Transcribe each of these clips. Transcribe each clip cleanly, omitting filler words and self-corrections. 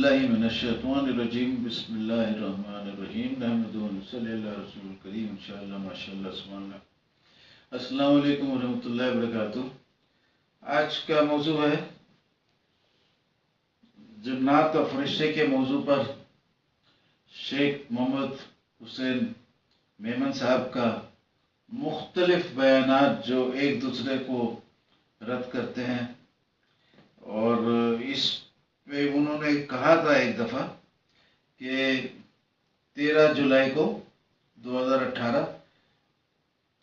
मिनश्शैतानिर्रजीम बिस्मिल्लाहिर्रहमानिर्रहीम नहमदुहु व नसल्ली अला रसूलिल करीम इंशाअल्लाह माशाअल्लाह सुभानअल्लाह। अस्सलामु अलैकुम व रहमतुल्लाहि व बरकातुहू। आज का मौजू है जन्नत व फरिश्ते के मौजू पर शेख मोहम्मद हुसैन मेमन साहब का मुख्तलिफ बयानात जो एक दूसरे को रद्द करते हैं। और इस पे उन्होंने कहा था एक दफ़ा कि 13 जुलाई को 2018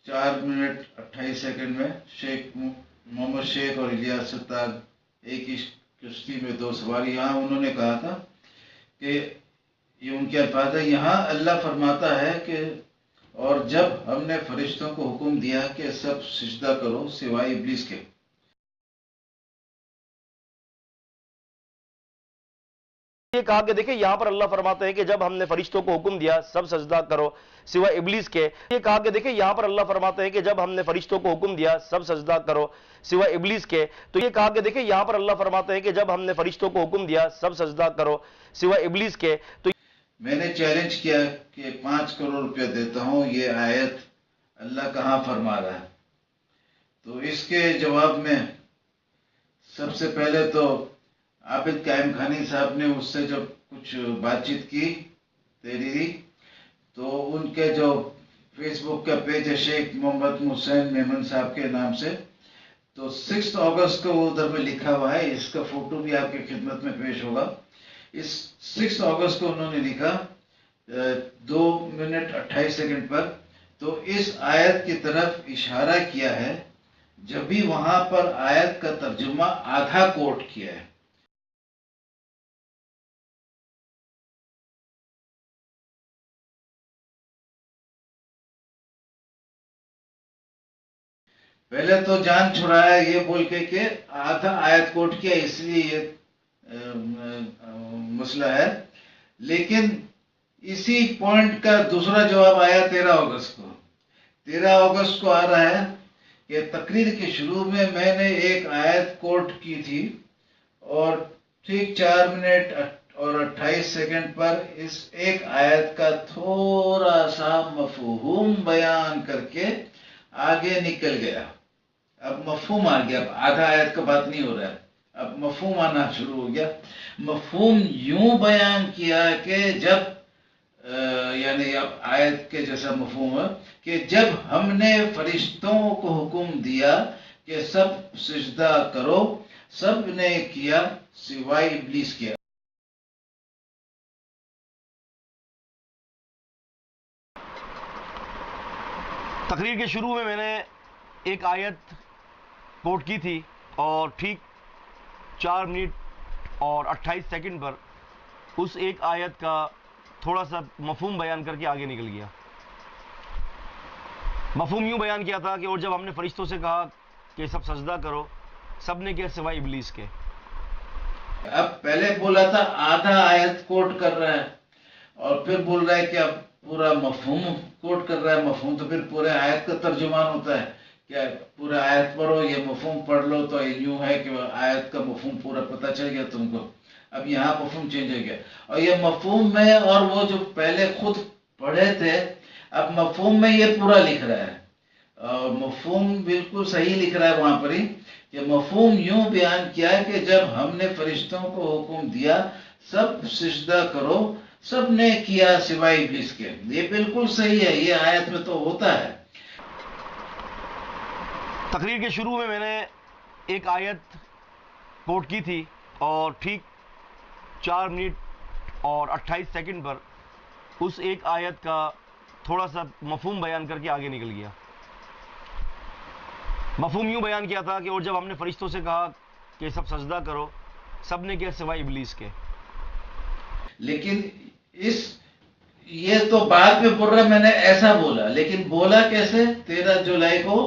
4 मिनट 28 सेकंड में शेख मोहम्मद शेख और इलियास सत्तार एक ही कश्ती में दो सवारी। यहाँ उन्होंने कहा था कि ये उनके अल्फाज है, यहाँ अल्लाह फरमाता है कि और जब हमने फरिश्तों को हुक्म दिया कि सब सिजदा करो सिवाय इब्लीस के। ये कहा कि देखिए यहाँ पर अल्लाह फरमाते हैं कि जब हमने फरिश्तों को हुक्म दिया सब सजदा करो सिवाय इब्लीस के। ये कहा कि देखिए यहाँ पर अल्लाह फरमाते हैं कि जब हमने फरिश्तों को हुक्म दिया सब सजदा करो सिवाय इब्लीस के। तो ये कहा कि देखिए यहाँ पर अल्लाह फरमाते हैं कि जब हमने फरिश्तों को हुक्म दिया सब सजदा करो सिवाय इब्लीस के। तो मैंने चैलेंज किया कि 5 करोड़ रुपया देता हूँ, ये आयत अल्लाह कहाँ फरमा रहा है। तो इसके जवाब में सबसे पहले तो आबिद कायम खानी साहब ने उससे जब कुछ बातचीत की तहरीरी, तो उनके जो फेसबुक का पेज है शेख मोहम्मद हुसैन मेमन साहब के नाम से, तो 6 अगस्त को उधर में लिखा हुआ है, इसका फोटो भी आपकी खिदमत में पेश होगा। इस 6 अगस्त को उन्होंने लिखा 2 मिनट 28 सेकंड पर, तो इस आयत की तरफ इशारा किया है जब भी वहां पर आयत का तर्जुमा आधा कोट किया है। पहले तो जान छुड़ाया ये बोल के आधा आयत कोट किया इसलिए ये मसला है। लेकिन इसी पॉइंट का दूसरा जवाब आया 13 अगस्त को। 13 अगस्त को आ रहा है कि तकरीर के शुरू में मैंने एक आयत कोट की थी और ठीक 4 मिनट और 28 सेकंड पर इस एक आयत का थोड़ा सा मफहूम बयान करके आगे निकल गया। अब मफहूम आ गया, अब आधा आयत का बात नहीं हो रहा है, अब मफहूम आना शुरू हो गया। मफहूम यूं बयान किया कि जब यानी अब आयत के जैसा मफहूम है कि जब हमने फरिश्तों को हुक्म दिया कि सब सिजदा करो, सब ने किया सिवाय इब्लीस के। तकरीर के शुरू में मैंने एक आयत कोट की थी और ठीक 4 मिनट और 28 सेकंड पर उस एक आयत का थोड़ा सा मफहूम बयान करके आगे निकल गया। मफहूम यूं बयान किया था कि और जब हमने फरिश्तों से कहा कि सब सजदा करो, सब ने किया सिवाय इब्लीस के। अब पहले बोला था आधा आयत कोट कर रहा है और फिर बोल रहा है कि अब पूरा मफहूम कोट कर रहा है। मफहूम तो फिर पूरे आयत का तर्जुमान होता है, क्या पूरा आयत पढ़ो ये मफहूम पढ़ लो तो यूं है कि आयत का मफहूम पूरा पता चल गया तुमको। अब यहाँ मफहूम चेंज हो गया और ये मफहूम में और वो जो पहले खुद पढ़े थे अब मफहूम में ये पूरा लिख रहा है और मफहूम बिल्कुल सही लिख रहा है वहां पर ही कि मफहूम यूं बयान किया है कि जब हमने फरिश्तों को हुक्म दिया सब सिजदा करो, सब ने किया सिवाय इब्लीस के। ये बिल्कुल सही है, ये आयत में तो होता है। तकरीर के शुरू में मैंने एक आयत कोट की थी और ठीक 4 मिनट और 28 सेकंड पर उस एक आयत का थोड़ा सा मफहूम बयान करके आगे निकल गया। मफहूम यूं बयान किया था कि और जब हमने फरिश्तों से कहा कि सब सजदा करो, सब ने किया सिवाय इब्लीस के। लेकिन ये तो बाद में बोल रहा मैंने ऐसा बोला, लेकिन बोला कैसे? 13 जुलाई को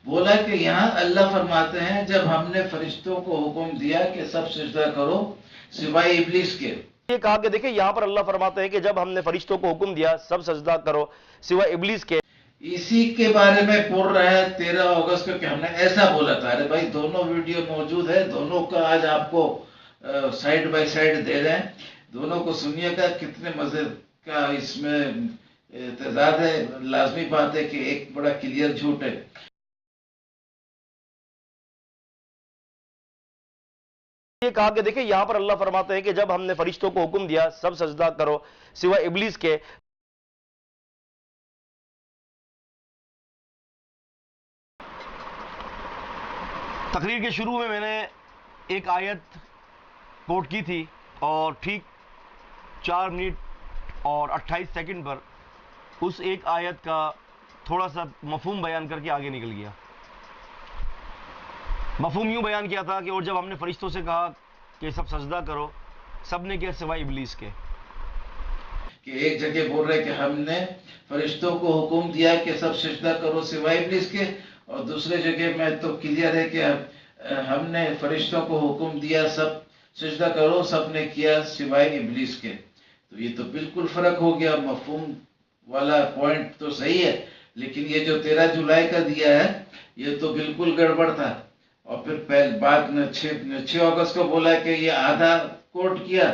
बोला कि यहाँ अल्लाह फरमाते हैं जब हमने फरिश्तों को हुक्म दिया कि सब सिजदा करो सिवाय इब्लीस के। ये कहा कि देखिए यहाँ पर अल्लाह फरमाते हैं कि जब हमने फरिश्तों को हुक्म दिया सब सजदा करो सिवाय इब्लीस के। इसी के बारे में बोल रहा है 13 अगस्त को कि हमने ऐसा बोला था। अरे भाई दोनों वीडियो मौजूद है, दोनों का आज आपको سائڈ بائی سائڈ دے رہے ہیں. دونوں کو سنیے گا, کتنے مزے کا اس میں تضاد ہے. لازمی بات ہے کہ ایک بڑا کلیئر جھوٹ ہے. یہ کہا کہ دیکھیں یہاں پر اللہ فرماتے ہیں کہ جب ہم نے فرشتوں کو حکم دیا سب سجدہ کرو سوائے ابلیس کے. تقریر کے شروع میں نے ایک آیت کوٹ کی تھی اور ٹھیک 4 منٹ اور 28 سیکنڈ پر اس ایک آیت کا تھوڑا سا مفہوم بیان کر کے آگے نکل گیا. مفہوم یوں بیان کیا تھا کہ اور جب ہم نے فرشتوں سے کہا کہ سب سجدہ کرو, سب نے کیا سوائے ابلیس کے. کہ ایک جگہ بول رہے کہ ہم نے فرشتوں کو حکم دیا کہ سب سجدہ کرو سوائے ابلیس کے, اور دوسرے جگہ میں تو کلیئر ہے کہ ہم نے فرشتوں کو حکم دیا سب سجدہ کرو, سب نے کیا سوائے ابلیس کے. تو یہ تو بالکل فرق ہو گیا. مفہوم والا پوائنٹ تو صحیح ہے, لیکن یہ جو 13 جولائی کا دیا ہے یہ تو بالکل گڑبڑ تھا. اور پھر بعد میں 6 اگست کو بولا کہ یہ آدھا کوٹ کیا,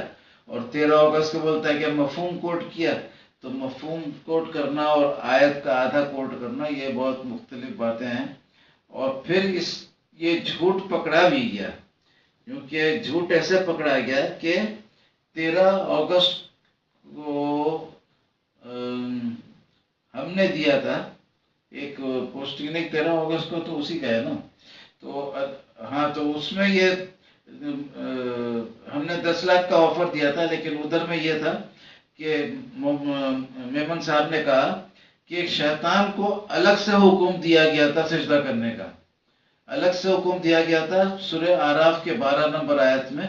اور 13 اگست کو بولتا ہے کہ مفہوم کوٹ کیا. تو مفہوم کوٹ کرنا اور آیت کا آدھا کوٹ کرنا یہ بہت مختلف باتیں ہیں. اور پھر یہ جھوٹ پکڑا بھی گیا, کیونکہ جھوٹ ایسے پکڑا گیا کہ 13 اگست کو ہم نے دیا تھا ایک پوسٹنگ, 13 اگست کو تو اسی کا ہے نا. تو ہاں, تو اس میں یہ ہم نے 10 لاکھ کا آفر دیا تھا, لیکن ادھر میں یہ تھا کہ میمن صاحب نے کہا کہ شیطان کو الگ سے حکم دیا گیا تھا سجدہ کرنے کا, الگ سے حکم دیا گیا تھا سورہ اعراف کے 12 نمبر آیت میں.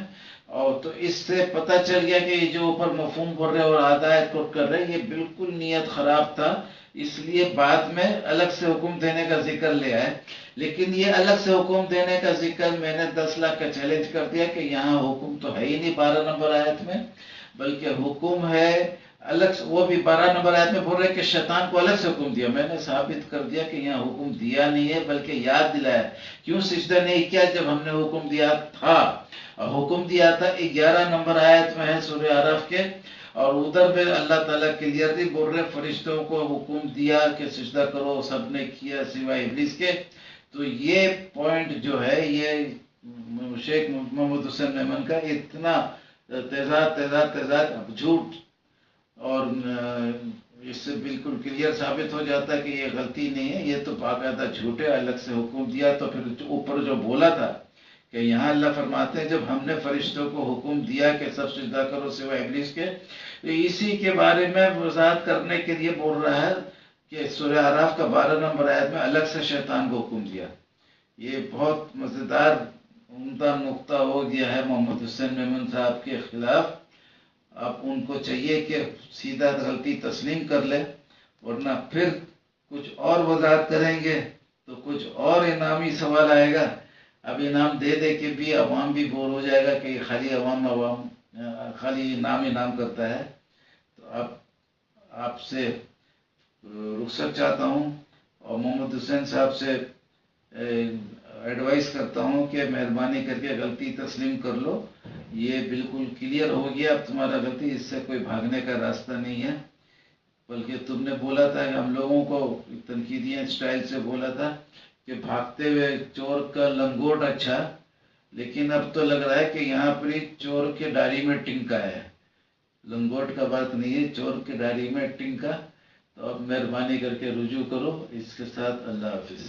اور تو اس سے پتہ چل گیا کہ یہ جو اوپر مفہوم بول رہے اور آدھا آیت کوٹ کر رہے یہ بالکل نیت خراب تھا, اس لیے بعد میں الگ سے حکم دینے کا ذکر لے آئے. لیکن یہ الگ سے حکم دینے کا ذکر میں نے 10 لاکھ کا چیلنج کر دیا کہ یہاں حکم تو ہے ہی نہیں 12 نمبر آیت میں, بلکہ حکم ہے الگ سے. وہ بھی 12 نمبر آیت میں بول رہے کہ شیطان کو الگ سے حکم دیا. میں نے ثابت کر دیا کہ یہاں حکم دیا نہیں ہے بلکہ یاد دلایا. کیوں سجدہ نہیں کیا جب ہم نے حکم دیا تھا؟ اور حکم دیا تھا 11 نمبر آیت میں ہے سورہ اعراف کے, اور ادھر پہ اللہ تعالیٰ کلیئرلی بول رہے فرشتوں کو حکم دیا کہ سجدہ کرو, سب نے کیا سوائے ابلیس کے. تو یہ پوائنٹ جو ہے یہ شیخ محمد حسین میمن کا اتنا تیزاد جھوٹ, اور اس سے بالکل کلیئر ثابت ہو جاتا ہے کہ یہ غلطی نہیں ہے, یہ تو باقاعدہ جھوٹ ہے. الگ سے حکم دیا تو پھر اوپر جو بولا تھا کہ یہاں اللہ فرماتے ہیں جب ہم نے فرشتوں کو حکم دیا کہ سب سجدہ کرو سوائے ابلیس کے, تو اسی کے بارے میں وضاحت کرنے کے لیے بول رہا ہے کہ سورہ اعراف کا 12 نمبر آیت میں الگ سے شیطان کو حکم دیا. یہ بہت مزیدار عمدہ نقطہ ہو گیا ہے محمد حسین میمن صاحب کے خلاف. اب ان کو چاہیے کہ سیدھا غلطی تسلیم کر لے, ورنہ پھر کچھ اور وضاحت کریں گے تو کچھ اور انعامی سوال آئے گا. اب انعام دے دے کے بھی عوام بھی بور ہو جائے گا کہ یہ خالی عوام خالی انعام کرتا ہے. تو اب آپ سے رخصت چاہتا ہوں اور محمد حسین صاحب سے ایڈوائز کرتا ہوں کہ مہربانی کر کے غلطی تسلیم کر لو. یہ بالکل کلیئر ہو گیا اب تمہارا غلطی, اس سے کوئی بھاگنے کا راستہ نہیں ہے. بلکہ تم نے بولا تھا کہ ہم لوگوں کو تنقیدی اسٹائل سے بولا تھا کہ بھاگتے ہوئے چور کا لنگوٹ اچھا, لیکن اب تو لگ رہا ہے کہ یہاں پر ہی چور کے داڑھی میں ٹنکا ہے. لنگوٹ کا بات نہیں ہے, چور کے داڑھی میں ٹنکا. تو اب مہربانی کر کے رجوع کرو. اس کے ساتھ اللہ حافظ.